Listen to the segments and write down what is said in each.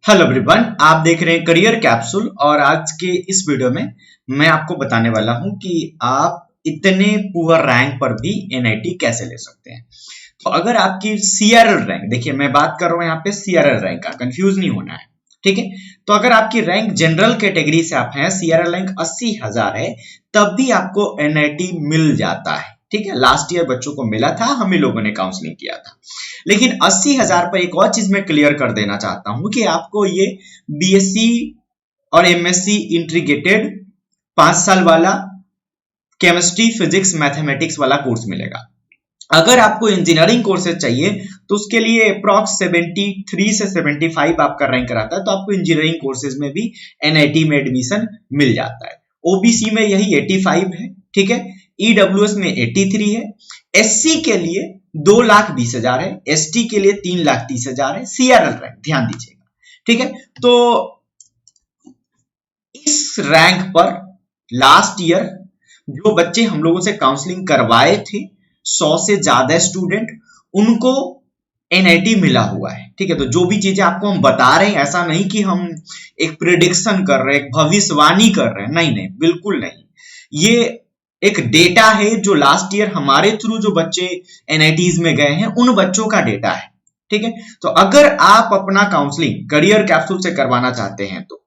Hello everyone, आप देख रहे हैं करियर कैप्सूल। और आज के इस वीडियो में मैं आपको बताने वाला हूं कि आप इतने पुअर रैंक पर भी एनआईटी कैसे ले सकते हैं। तो अगर आपकी सीआरएल रैंक, देखिए मैं बात कर रहा हूं यहाँ पे सीआरएल रैंक का, कंफ्यूज नहीं होना है, ठीक है। तो अगर आपकी रैंक जनरल कैटेगरी से आप हैं, सीआरएल रैंक 80,000 है, तब भी आपको एनआईटी मिल जाता है, ठीक है। लास्ट ईयर बच्चों को मिला था, हम ही लोगों ने काउंसलिंग किया था। लेकिन 80,000 पर एक और चीज मैं क्लियर कर देना चाहता हूं कि आपको ये बीएससी और एमएससी इंटीग्रेटेड 5 साल वाला केमिस्ट्री, फिजिक्स, मैथमेटिक्स वाला कोर्स मिलेगा। अगर आपको इंजीनियरिंग कोर्सेज चाहिए तो उसके लिए अप्रॉक्स 73 से 75 आपका रैंक रहता है, तो आपको इंजीनियरिंग कोर्सेज में भी एनआईटी में एडमिशन मिल जाता है। ओबीसी में यही 85 है, ठीक है। ईडब्ल्यूएस में 83 है। एससी के लिए 2,20,000 है, एसटी के लिए 3,30,000 है। सीआरएल रैंक ध्यान दीजिएगा, ठीक है। तो इस रैंक पर लास्ट ईयर जो बच्चे हम लोगों से काउंसलिंग करवाए थे, 100 से ज्यादा स्टूडेंट, उनको एनआईटी मिला हुआ है, ठीक है। तो जो भी चीजें आपको हम बता रहे हैं, ऐसा नहीं कि हम एक प्रिडिक्शन कर रहे हैं, एक भविष्यवाणी कर रहे हैं, नहीं नहीं, बिल्कुल नहीं। ये एक डेटा है जो लास्ट ईयर हमारे थ्रू जो बच्चे एनआईटीज में गए हैं, उन बच्चों का डेटा है, ठीक है। तो अगर आप अपना काउंसलिंग करियर कैप्सूल से करवाना चाहते हैं तो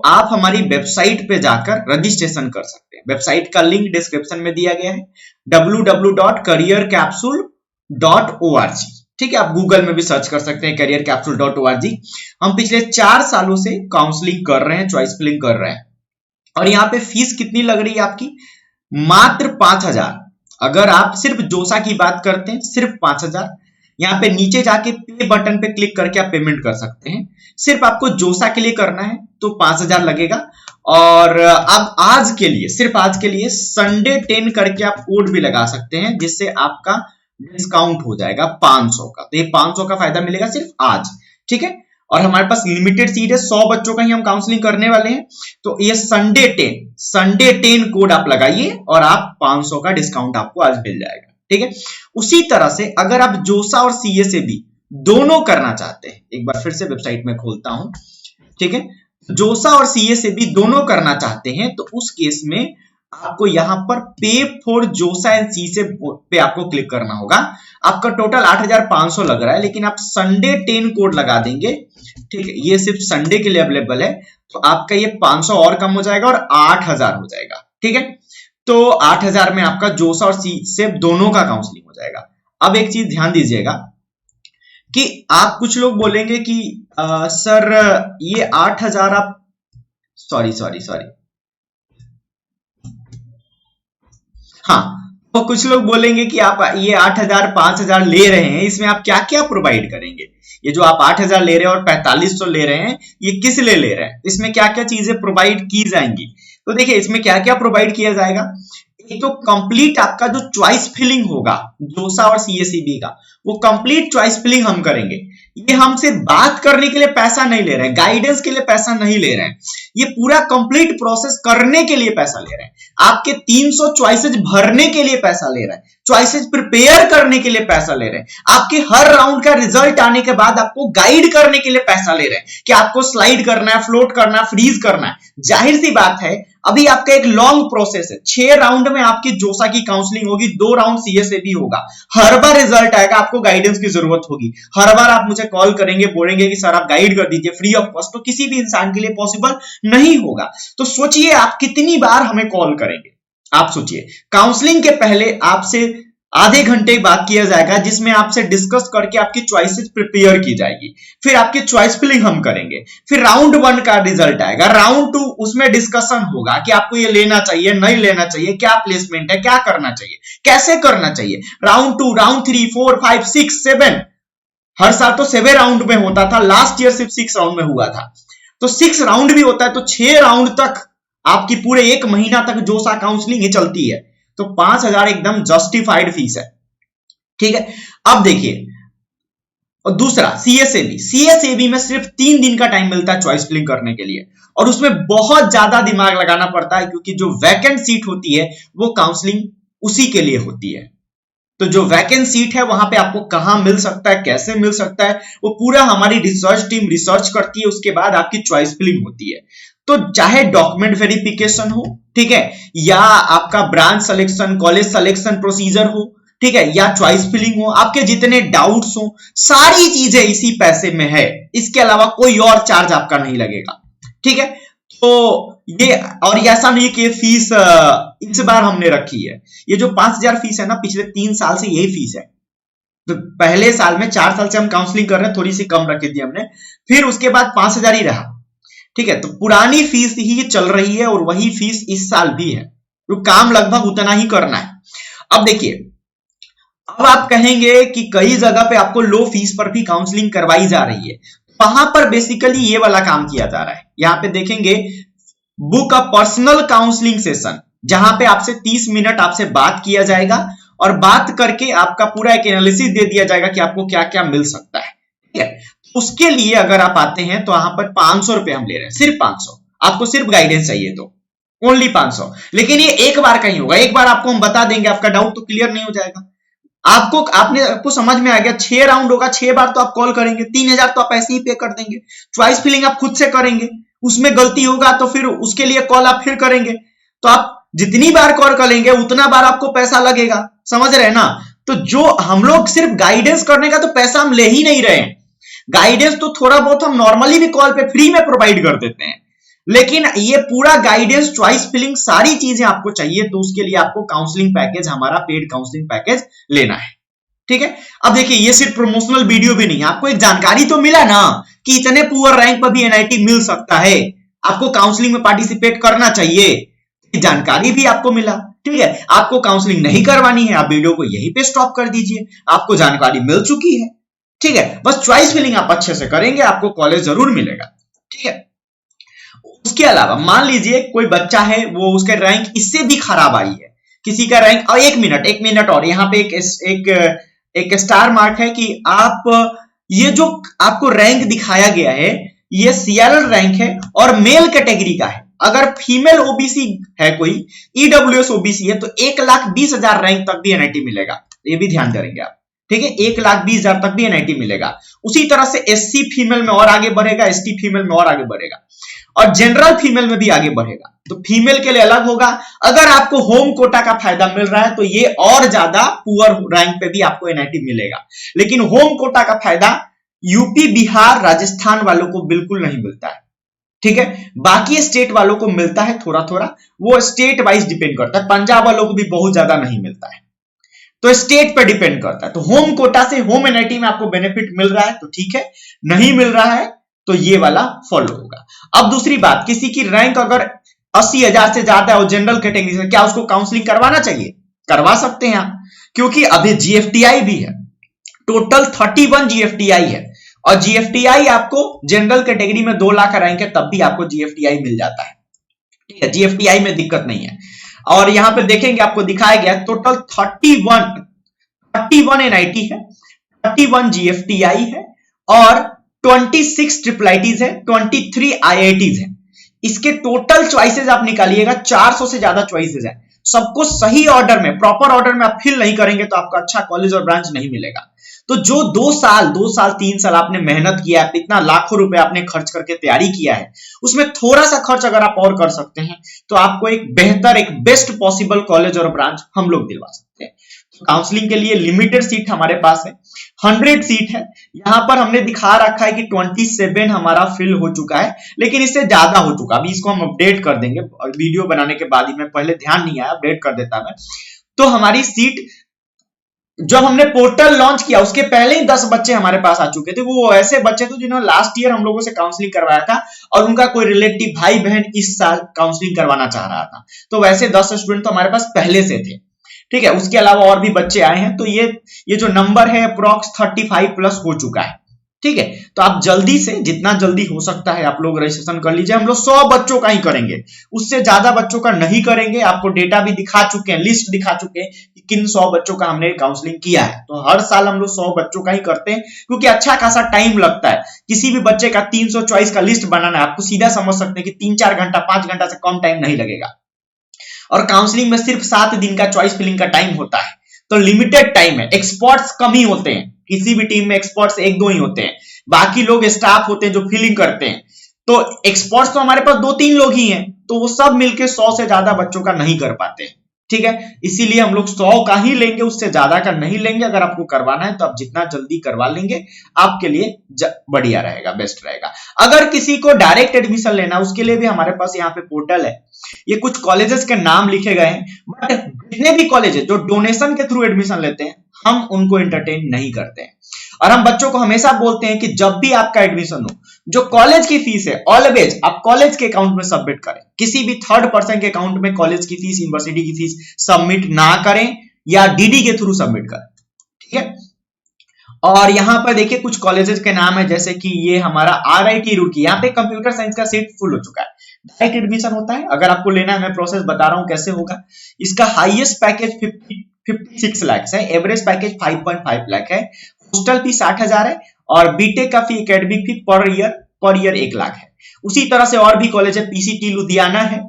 आप हमारी वेबसाइट पे जाकर रजिस्ट्रेशन कर सकते हैं। वेबसाइट का लिंक डिस्क्रिप्शन में दिया गया है, www.careercapsule.org, ठीक है। आप गूगल में भी सर्च कर सकते हैं careercapsule.org। हम पिछले 4 सालों से काउंसलिंग कर रहे हैं, चॉइस फिलिंग कर रहे हैं। और यहाँ पे फीस कितनी लग रही है आपकी? मात्र 5,000। अगर आप सिर्फ जोसा की बात करते हैं, सिर्फ 5,000। यहाँ पे नीचे जाके पे बटन पे क्लिक करके आप पेमेंट कर सकते हैं। सिर्फ आपको जोसा के लिए करना है तो 5,000 लगेगा। और अब आज के लिए, सिर्फ आज के लिए संडे 10 करके आप कोड भी लगा सकते हैं, जिससे आपका डिस्काउंट हो जाएगा 500 का। तो ये 500 का फायदा मिलेगा सिर्फ आज, ठीक है। और हमारे पास लिमिटेड सीट है, 100 बच्चों का ही हम काउंसलिंग करने वाले हैं। तो ये संडे 10 कोड आप लगाइए और आप 500 का डिस्काउंट आपको आज मिल जाएगा, ठीक है। उसी तरह से अगर आप जोसा और सीए से भी दोनों करना चाहते हैं, एक बार फिर से वेबसाइट में खोलता हूं, ठीक है। जोसा और सीए से भी दोनों करना चाहते हैं तो उस केस में आपको यहां पर पे फॉर जोसा एंड सी से पे आपको क्लिक करना होगा। आपका टोटल 8,500 लग रहा है, लेकिन आप संडे 10 कोड लगा देंगे, ठीक है। ये सिर्फ संडे के लिए अवेलेबल है, तो आपका ये 500 और कम हो जाएगा और 8,000 हो जाएगा, ठीक है। तो 8,000 में आपका जोसा और सी से दोनों का काउंसलिंग हो जाएगा। अब एक चीज ध्यान दीजिएगा कि आप कुछ लोग बोलेंगे कि सर ये 8,000 आप सॉरी हाँ, तो कुछ लोग बोलेंगे कि आप ये 8,000 5,000 ले रहे हैं, इसमें आप क्या क्या प्रोवाइड करेंगे? ये जो आप 8,000 ले रहे हैं और 4,500 ले रहे हैं, ये किस लिए ले रहे हैं? इसमें क्या क्या चीजें प्रोवाइड की जाएंगी? तो देखिए इसमें क्या क्या प्रोवाइड किया जाएगा। एक तो कंप्लीट आपका जो चॉइस फिलिंग होगा जोसा और सीएसईबी का, वो कंप्लीट चॉइस फिलिंग हम करेंगे। ये हमसे बात करने के लिए पैसा नहीं ले रहे हैं, गाइडेंस के लिए पैसा नहीं ले रहे हैं, ये पूरा कंप्लीट प्रोसेस करने के लिए पैसा ले रहे हैं। आपके 300 चॉइसेस भरने के लिए पैसा ले रहे हैं, चॉइसेस प्रिपेयर करने के लिए पैसा ले रहे हैं, आपके हर राउंड का रिजल्ट आने के बाद आपको गाइड करने के लिए पैसा ले रहे हैं कि आपको स्लाइड करना है, फ्लोट करना है, फ्रीज करना है। जाहिर सी बात है, अभी आपका एक लॉन्ग प्रोसेस है, 6 राउंड में आपकी जोसा की काउंसलिंग होगी, 2 राउंड सीएसए भी होगा। हर बार रिजल्ट आएगा, आपको गाइडेंस की जरूरत होगी। हर बार आप मुझे कॉल करेंगे, बोलेंगे कि सर आप गाइड कर दीजिए फ्री ऑफ कॉस्ट, तो किसी भी इंसान के लिए पॉसिबल नहीं होगा। तो सोचिए आप कितनी बार हमें कॉल करेंगे। आप सोचिए, काउंसलिंग के पहले आपसे आधे घंटे बात किया जाएगा, जिसमें आपसे डिस्कस करके आपकी चॉइसेस प्रिपेयर की जाएगी, फिर आपकी चॉइस फिलिंग हम करेंगे, फिर राउंड 1 का रिजल्ट आएगा, राउंड 2 उसमें डिस्कशन होगा कि आपको ये लेना चाहिए, नहीं लेना चाहिए, क्या प्लेसमेंट है, क्या करना चाहिए, कैसे करना चाहिए। राउंड 2, राउंड 3, 4, 5, 6, 7, हर साल तो 7 राउंड में होता था, लास्ट ईयर सिर्फ 6 राउंड में हुआ था। तो 6 राउंड भी होता है, तो 6 राउंड तक आपकी पूरे 1 महीना तक जोसा काउंसलिंग ही चलती है। तो 5,000 एकदम जस्टिफाइड फीस है, ठीक है। अब देखिए, और दूसरा सीएसएबी में सिर्फ 3 दिन का टाइम मिलता है चॉइस फिलिंग करने के लिए, और उसमें बहुत ज्यादा दिमाग लगाना पड़ता है, क्योंकि जो वैकेंट सीट होती है वो काउंसलिंग उसी के लिए होती है। तो जो वैकेंट सीट है वहां पे आपको कहां मिल सकता है, कैसे मिल सकता है, वो पूरा हमारी रिसर्च टीम रिसर्च करती है। उसके बाद आपकी चॉइस फिलिंग होती है। तो चाहे डॉक्यूमेंट वेरिफिकेशन हो, ठीक है, या आपका branch selection, college selection procedure हो, ठीक है, या चॉइस फिलिंग हो, आपके जितने डाउट्स हो, सारी चीजें इसी पैसे में है। इसके अलावा कोई और चार्ज आपका नहीं लगेगा, ठीक है। तो ये, और ऐसा नहीं कि फीस इस बार हमने रखी है। ये जो 5,000 फीस है ना, पिछले 3 साल से यही फीस है। तो पहले साल में 4 साल से हम काउंसलिंग कर रहे हैं, थोड़ी सी कम रखी थी हमने, फिर उसके बाद 5,000 ही रहा, ठीक है। तो पुरानी फीस ही चल रही है और वही फीस इस साल भी है। तो काम लगभग उतना ही करना है। अब देखिए, अब आप कहेंगे कि कई जगह पे आपको लो फीस पर भी काउंसलिंग करवाई जा रही है। वहां पर बेसिकली ये वाला काम किया जा रहा है। यहां पे देखेंगे, book a personal counselling session, जहां पे आपसे 30 मिनट आपसे बात किया जाएगा और बात करके आपका पूरा एक एनालिसिस दे दिया जाएगा कि आपको क्या क्या मिल सकता है, ठीक है। उसके लिए अगर आप आते हैं तो वहां पर 500 रुपए हम ले रहे हैं, सिर्फ 500। आपको सिर्फ गाइडेंस चाहिए तो ओनली 500। लेकिन ये एक बार का ही होगा, एक बार आपको हम बता देंगे, आपका डाउट तो क्लियर नहीं हो जाएगा। आपको समझ में आ गया, 6 राउंड होगा, 6 बार तो आप कॉल करेंगे, 3,000 तो आप ऐसे ही पे कर देंगे। चॉइस फिलिंग आप खुद से करेंगे, उसमें गलती होगा तो फिर उसके लिए कॉल आप फिर करेंगे। तो आप जितनी बार कॉल करेंगे उतना बार आपको पैसा लगेगा, समझ रहे हैं ना। तो जो हम लोग सिर्फ गाइडेंस करने का तो पैसा हम ले ही नहीं रहे हैं। गाइडेंस तो थोड़ा बहुत हम नॉर्मली भी कॉल पे फ्री में प्रोवाइड कर देते हैं, लेकिन ये पूरा गाइडेंस, चॉइस फिलिंग, सारी चीजें आपको चाहिए तो उसके लिए आपको काउंसलिंग पैकेज, हमारा पेड काउंसलिंग पैकेज लेना है, ठीक है। अब देखिए, ये सिर्फ प्रमोशनल वीडियो भी नहीं है, आपको एक जानकारी तो मिला ना कि इतने पुअर रैंक पर भी एनआईटी मिल सकता है, आपको काउंसलिंग में पार्टिसिपेट करना चाहिए, जानकारी भी आपको मिला, ठीक है। आपको काउंसलिंग नहीं करवानी है, आप वीडियो को यहीं पे स्टॉप कर दीजिए, आपको जानकारी मिल चुकी है, ठीक है। बस चॉइस फिलिंग आप अच्छे से करेंगे, आपको कॉलेज जरूर मिलेगा, ठीक है। उसके अलावा मान लीजिए कोई बच्चा है, वो उसका रैंक इससे भी खराब आई है, किसी का रैंक, और एक मिनट और यहाँ पे एक स्टार मार्क है कि आप, ये जो आपको रैंक दिखाया गया है ये सीआरएल रैंक है और मेल कैटेगरी का है। अगर फीमेल ओबीसी है, कोई ईडब्ल्यूएस ओबीसी है, तो 1,20,000 रैंक तक भी एनआईटी मिलेगा, ये भी ध्यान करेंगे आप, ठीक है। 1,20,000 तक भी एनआईटी मिलेगा। उसी तरह से एससी फीमेल में और आगे बढ़ेगा, एसटी फीमेल में और आगे बढ़ेगा, और जनरल फीमेल में भी आगे बढ़ेगा। तो फीमेल के लिए अलग होगा। अगर आपको होम कोटा का फायदा मिल रहा है तो ये और ज्यादा पुअर रैंक पे भी आपको एनआईटी मिलेगा। लेकिन होम कोटा का फायदा यूपी, बिहार, राजस्थान वालों को बिल्कुल नहीं मिलता है, ठीक है। बाकी स्टेट वालों को मिलता है थोड़ा थोड़ा, वो स्टेट वाइज डिपेंड करता है। पंजाब वालों को भी बहुत ज्यादा नहीं मिलता है, तो स्टेट पे डिपेंड करता है। तो होम कोटा से होम एनआईटी में आपको बेनिफिट मिल रहा है तो ठीक है, नहीं मिल रहा है तो ये वाला फॉलो होगा। अब दूसरी बात, किसी की रैंक अगर 80,000 से ज्यादा है और जनरल कैटेगरी से, क्या उसको काउंसलिंग करवाना चाहिए? करवा सकते हैं आप, क्योंकि अभी जीएफटीआई भी है, टोटल 31 जीएफटीआई है, और जीएफटीआई आपको जनरल कैटेगरी में 2 लाख रैंक है तब भी आपको जीएफटीआई मिल जाता है, ठीक है। जीएफटीआई में दिक्कत नहीं है। और यहां पे देखेंगे आपको दिखाया गया टोटल 31 एनआईटी है, 31 जीएफटीआई है और 26 ट्रिपल आईटीज है, 23 आईआईटीज है। इसके टोटल चॉइसेस आप निकालिएगा, 400 से ज्यादा चॉइसेस है। सबको सही ऑर्डर में, प्रॉपर ऑर्डर में आप फिल नहीं करेंगे तो आपको अच्छा कॉलेज और ब्रांच नहीं मिलेगा। तो जो 2 साल 3 साल आपने मेहनत किया है, इतना लाखों रुपए आपने खर्च करके तैयारी किया है, उसमें थोड़ा सा खर्च अगर आप और कर सकते हैं तो आपको एक बेहतर, एक बेस्ट पॉसिबल कॉलेज और ब्रांच हम लोग दिलवा सकते हैं। काउंसलिंग के लिए लिमिटेड सीट हमारे पास है, 100 सीट है। यहां पर हमने दिखा रखा है कि 27 हमारा फिल हो चुका है, लेकिन इससे ज्यादा हो चुका। अभी इसको हम अपडेट कर देंगे, वीडियो बनाने के बाद ही, मैं पहले ध्यान नहीं आया, अपडेट कर देता मैं। तो हमारी सीट, जब हमने पोर्टल लॉन्च किया उसके पहले ही 10 बच्चे हमारे पास आ चुके थे। वो ऐसे बच्चे थे जिन्होंने लास्ट ईयर हम लोगों से काउंसलिंग करवाया था और उनका कोई रिलेटिव भाई बहन इस साल काउंसलिंग करवाना चाह रहा था, तो वैसे 10 स्टूडेंट तो हमारे पास पहले से थे, ठीक है। उसके अलावा और भी बच्चे आए हैं, तो ये जो नंबर है अप्रॉक्स 35 प्लस हो चुका है, ठीक है। तो आप जल्दी से, जितना जल्दी हो सकता है आप लोग रजिस्ट्रेशन कर लीजिए। हम लोग 100 बच्चों का ही करेंगे, उससे ज्यादा बच्चों का नहीं करेंगे। आपको डेटा भी दिखा चुके हैं, लिस्ट दिखा चुके हैं कि किन 100 बच्चों का हमने काउंसलिंग किया है। तो हर साल हम लोग 100 बच्चों का ही करते हैं, क्योंकि अच्छा खासा टाइम लगता है। किसी भी बच्चे का 300 चॉइस का लिस्ट बनाना है, आपको सीधा समझ सकते हैं कि 3-4 घंटा, 5 घंटा से कम टाइम नहीं लगेगा। और काउंसलिंग में सिर्फ 7 दिन का चॉइस फिलिंग का टाइम होता है, तो लिमिटेड टाइम है, एक्सपर्ट्स कम ही होते हैं, किसी भी टीम में एक्सपर्ट्स एक दो ही होते हैं, बाकी लोग स्टाफ होते हैं जो फीलिंग करते हैं। तो एक्सपर्ट्स तो हमारे पास 2-3 लोग ही हैं, तो वो सब मिलके 100 से ज्यादा बच्चों का नहीं कर पाते हैं, ठीक है। इसीलिए हम लोग 100 का ही लेंगे, उससे ज्यादा का नहीं लेंगे। अगर आपको करवाना है तो आप जितना जल्दी करवा लेंगे आपके लिए बढ़िया रहेगा, बेस्ट रहेगा। अगर किसी को डायरेक्ट एडमिशन लेना, उसके लिए भी हमारे पास यहाँ पे पोर्टल है, ये कुछ कॉलेजेस के नाम लिखे गए हैं, बट जितने भी कॉलेज जो डोनेशन के थ्रू एडमिशन लेते हैं हम उनको एंटरटेन नहीं करते हैं। और हम बच्चों को हमेशा बोलते हैं कि जब भी आपका एडमिशन हो, जो कॉलेज की फीस है ऑलवेज आप कॉलेज के अकाउंट में सबमिट करें। किसी भी थर्ड पर्सन के अकाउंट में कॉलेज की फीस, यूनिवर्सिटी की फीस सबमिट ना करें, या डीडी के थ्रू सबमिट करें, ठीक है। और यहां पर देखिए कुछ कॉलेजेस के नाम है, जैसे कि ये हमारा RIT रुड़की, यहाँ पे कंप्यूटर साइंस का सीट फुल हो चुका है, डायरेक्ट एडमिशन होता है। अगर आपको लेना है, मैं प्रोसेस बता रहा हूं कैसे होगा। इसका हाईएस्ट पैकेज 56 लाख है, एवरेज पैकेज 5.5 लाख है, हॉस्टल फी 60,000 है, और बीटेक का फी, एकेडमिक फी पर ईयर 1 लाख है। उसी तरह से और भी कॉलेज है, PCT लुधियाना है,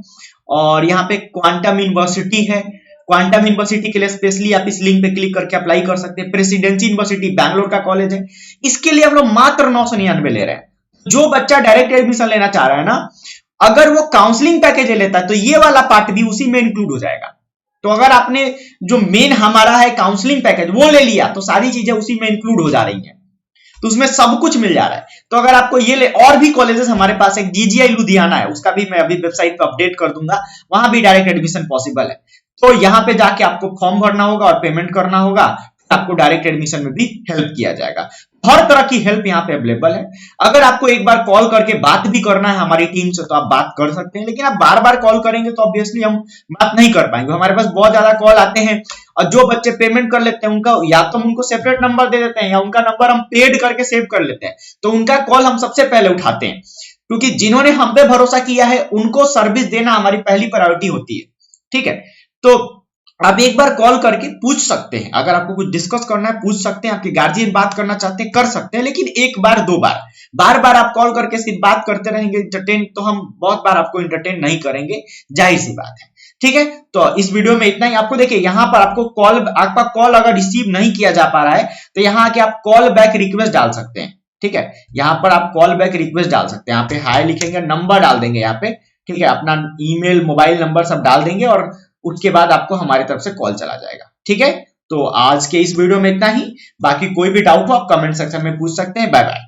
और यहाँ पे क्वांटम यूनिवर्सिटी है। क्वांटम यूनिवर्सिटी के लिए स्पेशली आप इस लिंक पे क्लिक करके अप्लाई कर सकते हैं। प्रेसिडेंसी यूनिवर्सिटी बैंगलोर का कॉलेज है, इसके लिए हम लोग मात्र 999 ले रहे हैं। जो बच्चा डायरेक्ट एडमिशन लेना चाह रहा है ना, अगर वो काउंसलिंग पैकेज लेता है तो ये वाला पार्ट भी उसी में इंक्लूड हो जाएगा। तो अगर आपने जो मेन हमारा है काउंसलिंग पैकेज वो ले लिया तो सारी चीजें उसी में इंक्लूड हो जा रही हैं, तो उसमें सब कुछ मिल जा रहा है। तो अगर आपको ये ले, और भी कॉलेजेस हमारे पास एक DGI लुधियाना है, उसका भी मैं अभी वेबसाइट पर अपडेट कर दूंगा, वहां भी डायरेक्ट एडमिशन पॉसिबल है। तो यहां पे जाके आपको फॉर्म भरना होगा और पेमेंट करना होगा, आपको डायरेक्ट एडमिशन में भी हेल्प किया जाएगा। हर तरह की हेल्प यहाँ पे अवेलेबल है। अगर आपको एक बार कॉल करके बात भी करना है हमारी टीम से तो आप बात कर सकते हैं, लेकिन आप बार बार कॉल करेंगे तो ऑब्वियसली हम बात नहीं कर पाएंगे। हमारे पास बहुत ज्यादा कॉल आते हैं, और जो बच्चे पेमेंट कर लेते हैं उनका या तो हम उनको सेपरेट नंबर दे देते हैं, या उनका नंबर हम पेड करके सेव कर लेते हैं, तो उनका कॉल हम सबसे पहले उठाते हैं, क्योंकि जिन्होंने हम पे भरोसा किया है उनको सर्विस देना हमारी पहली प्रायोरिटी होती है, ठीक है। तो आप एक बार कॉल करके पूछ सकते हैं, अगर आपको कुछ डिस्कस करना है पूछ सकते हैं, आपके गार्जियन बात करना चाहते हैं कर सकते हैं, लेकिन एक बार 2 बार, बार बार आप कॉल करके सिर्फ बात करते रहेंगे एंटरटेन, तो हम बहुत बार आपको एंटरटेन नहीं करेंगे, जाहिर सी बात है, ठीक है। तो इस वीडियो में इतना ही। आपको देखिए यहाँ पर आपका कॉल अगर रिसीव नहीं किया जा पा रहा है तो यहाँ आके आप कॉल बैक रिक्वेस्ट डाल सकते हैं, ठीक है। यहाँ पर आप कॉल बैक रिक्वेस्ट डाल सकते हैं, यहाँ पे हाय लिखेंगे, नंबर डाल देंगे यहाँ पे, ठीक है, अपना ईमेल मोबाइल नंबर सब डाल देंगे, और उसके बाद आपको हमारी तरफ से कॉल चला जाएगा, ठीक है। तो आज के इस वीडियो में इतना ही, बाकी कोई भी डाउट हो आप कमेंट सेक्शन में पूछ सकते हैं। Bye bye.